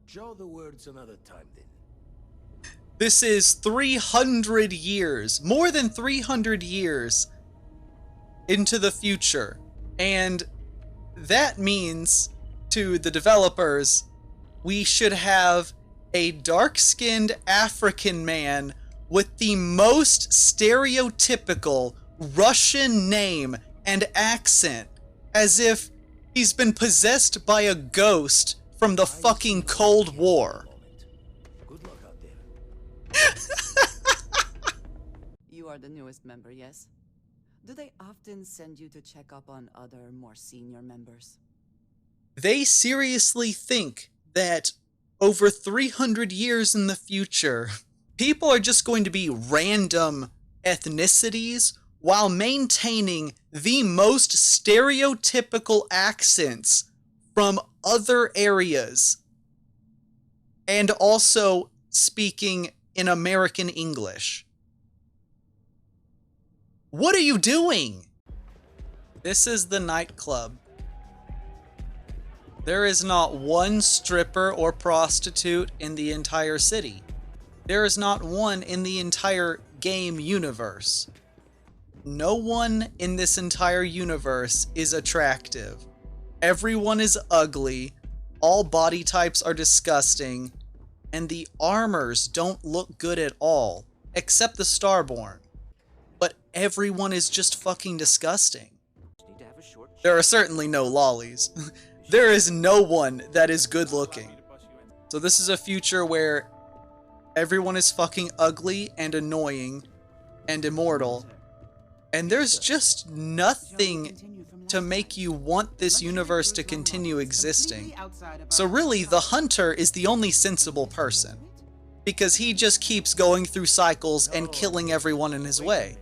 Draw the words another time then. This is 300 years, more than 300 years into the future. And that means to the developers, we should have a dark-skinned African man with the most stereotypical Russian name and accent, as if he's been possessed by a ghost from the fucking Cold War. Good luck out there. You are the newest member, yes? Do they often send you to check up on other, more senior members? They seriously think that over 300 years in the future, people are just going to be random ethnicities while maintaining the most stereotypical accents from other areas and also speaking in American English. What are you doing? This is the nightclub. There is not one stripper or prostitute in the entire city. There is not one in the entire game universe. No one in this entire universe is attractive. Everyone is ugly, all body types are disgusting, and the armors don't look good at all, except the Starborn. But everyone is just fucking disgusting. There are certainly no lolis. There is no one that is good looking. So this is a future where everyone is fucking ugly and annoying and immortal. And there's just nothing to make you want this universe to continue existing. So really, the hunter is the only sensible person, because he just keeps going through cycles and killing everyone in his way.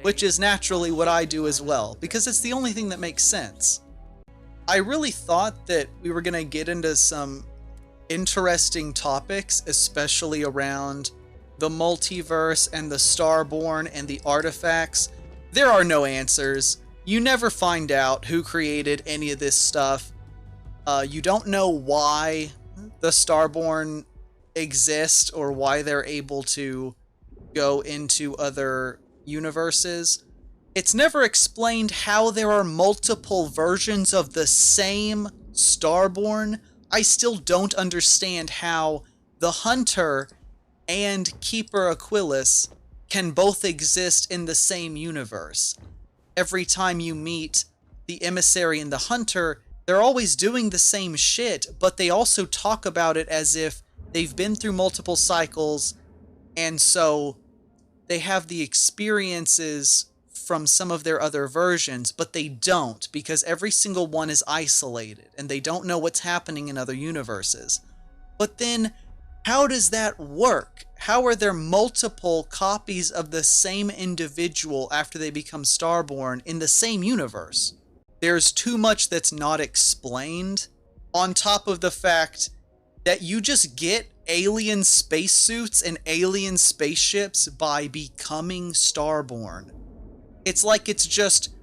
Which is naturally what I do as well, because it's the only thing that makes sense. I really thought that we were gonna get into some interesting topics, especially around the multiverse and the Starborn and the artifacts. There are no answers. You never find out who created any of this stuff. You don't know why the Starborn exist or why they're able to go into other universes. It's never explained how there are multiple versions of the same Starborn. I still don't understand how the Hunter and Keeper Aquilus can both exist in the same universe. Every time you meet the Emissary and the Hunter, they're always doing the same shit, but they also talk about it as if they've been through multiple cycles, and so they have the experiences from some of their other versions, but they don't, because every single one is isolated, and they don't know what's happening in other universes. But then, how does that work? How are there multiple copies of the same individual after they become Starborn in the same universe? There's too much that's not explained, on top of the fact that you just get alien spacesuits and alien spaceships by becoming Starborn. It's like it's just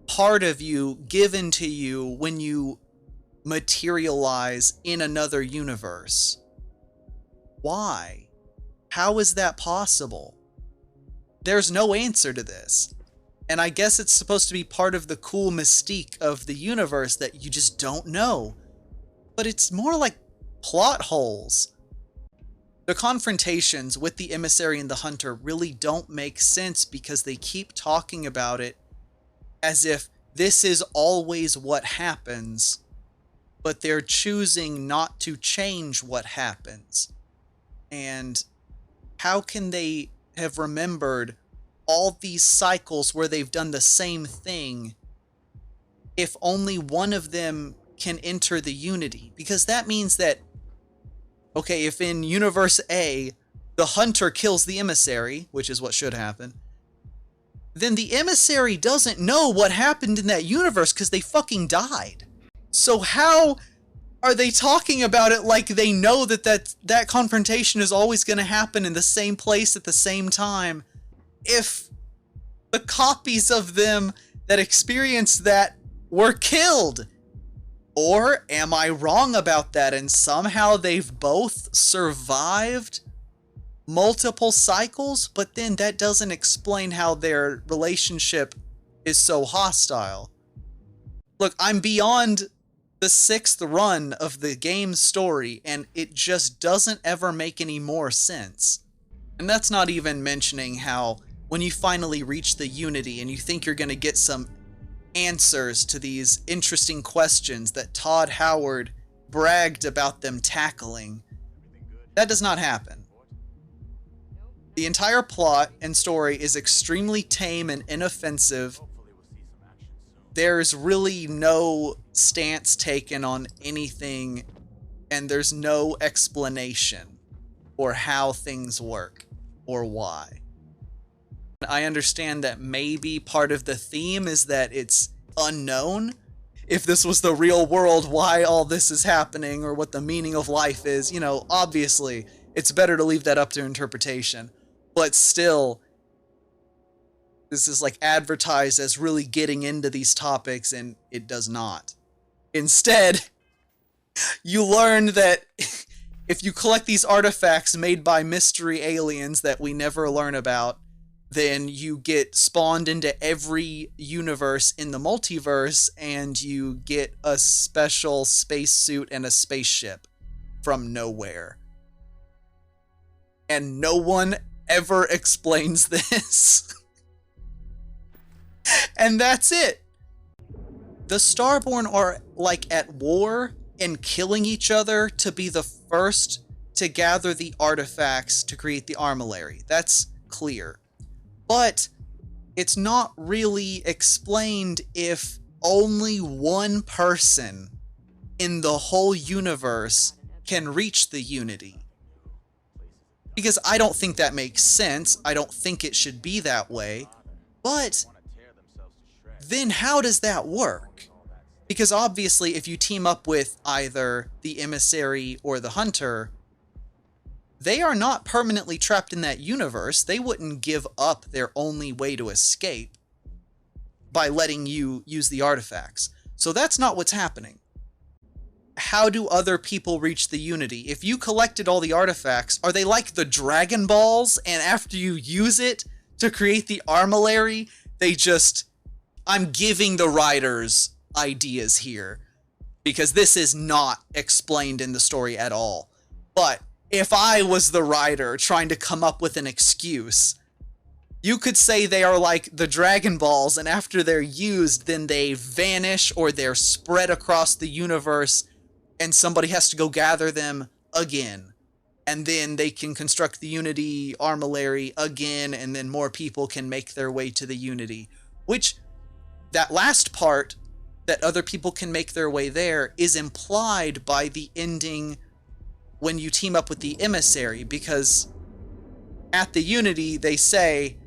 part of you given to you when you materialize in another universe. Why? How is that possible? There's no answer to this. And I guess it's supposed to be part of the cool mystique of the universe that you just don't know. But it's more like plot holes. The confrontations with the Emissary and the Hunter really don't make sense because they keep talking about it as if this is always what happens, but they're choosing not to change what happens. And how can they have remembered all these cycles where they've done the same thing if only one of them can enter the Unity? Because that means that, okay, if in Universe A, the Hunter kills the Emissary, which is what should happen, then the Emissary doesn't know what happened in that universe because they fucking died. So how are they talking about it like they know that confrontation is always going to happen in the same place at the same time, if the copies of them that experienced that were killed? Or am I wrong about that and somehow they've both survived multiple cycles, but then that doesn't explain how their relationship is so hostile? Look, I'm beyond the 6th run of the game's story, and it just doesn't ever make any more sense. And that's not even mentioning how when you finally reach the Unity and you think you're going to get some answers to these interesting questions that Todd Howard bragged about them tackling, that does not happen. The entire plot and story is extremely tame and inoffensive. There's really no stance taken on anything, and there's no explanation for how things work or why. I understand that maybe part of the theme is that it's unknown. If this was the real world, why all this is happening or what the meaning of life is, you know, obviously it's better to leave that up to interpretation. But still, this is like advertised as really getting into these topics, and it does not. Instead, you learn that if you collect these artifacts made by mystery aliens that we never learn about, then you get spawned into every universe in the multiverse, and you get a special spacesuit and a spaceship from nowhere. And no one ever explains this. And that's it. The Starborn are like at war and killing each other to be the first to gather the artifacts to create the armillary. That's clear. But it's not really explained if only one person in the whole universe can reach the Unity. Because I don't think that makes sense. I don't think it should be that way. But then how does that work? Because obviously if you team up with either the emissary or the hunter, they are not permanently trapped in that universe. They wouldn't give up their only way to escape by letting you use the artifacts. So that's not what's happening. How do other people reach the Unity? If you collected all the artifacts, are they like the Dragon Balls, and after you use it to create the armillary, they just... I'm giving the writers ideas here, because this is not explained in the story at all. But if I was the writer trying to come up with an excuse, you could say they are like the Dragon Balls, and after they're used, then they vanish or they're spread across the universe, and somebody has to go gather them again. And then they can construct the Unity armillary again, and then more people can make their way to the Unity. Which, that last part, that other people can make their way there, is implied by the ending when you team up with the emissary, because at the Unity they say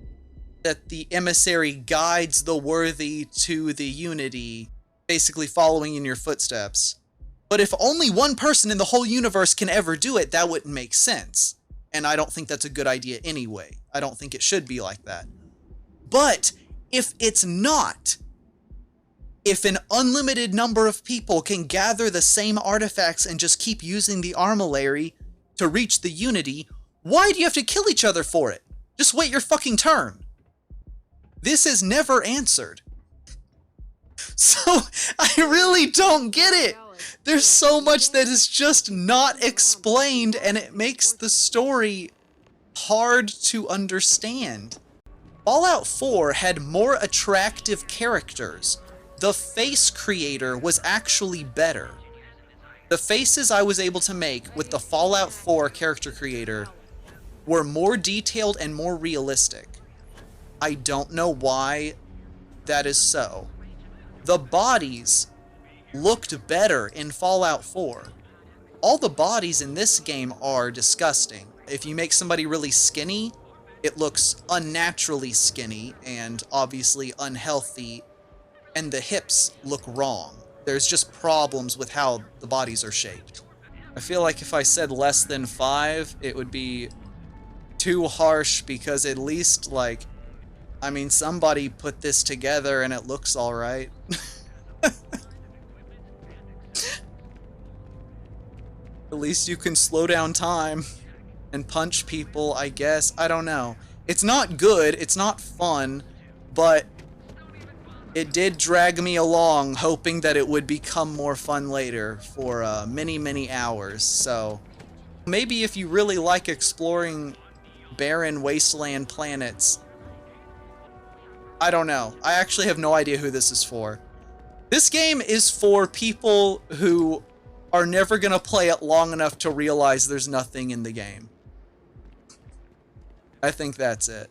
that the emissary guides the worthy to the Unity, basically following in your footsteps. But if only one person in the whole universe can ever do it, that wouldn't make sense. And I don't think that's a good idea anyway. I don't think it should be like that. But if it's not, if an unlimited number of people can gather the same artifacts and just keep using the armillary to reach the Unity, why do you have to kill each other for it? Just wait your fucking turn. This is never answered. So, I really don't get it. There's so much that is just not explained, and it makes the story hard to understand. Fallout 4 had more attractive characters. The face creator was actually better. The faces I was able to make with the Fallout 4 character creator were more detailed and more realistic. I don't know why that is so. The bodies looked better in Fallout 4. All the bodies in this game are disgusting. If you make somebody really skinny, it looks unnaturally skinny and obviously unhealthy, and the hips look wrong. There's just problems with how the bodies are shaped. I feel like if I said less than 5, it would be too harsh, because at least, like, I mean, somebody put this together and it looks alright. At least you can slow down time and punch people, I guess. I don't know. It's not good, it's not fun, but it did drag me along, hoping that it would become more fun later for many, many hours. So maybe if you really like exploring barren wasteland planets, I don't know. I actually have no idea who this is for. This game is for people who are never gonna play it long enough to realize there's nothing in the game. I think that's it.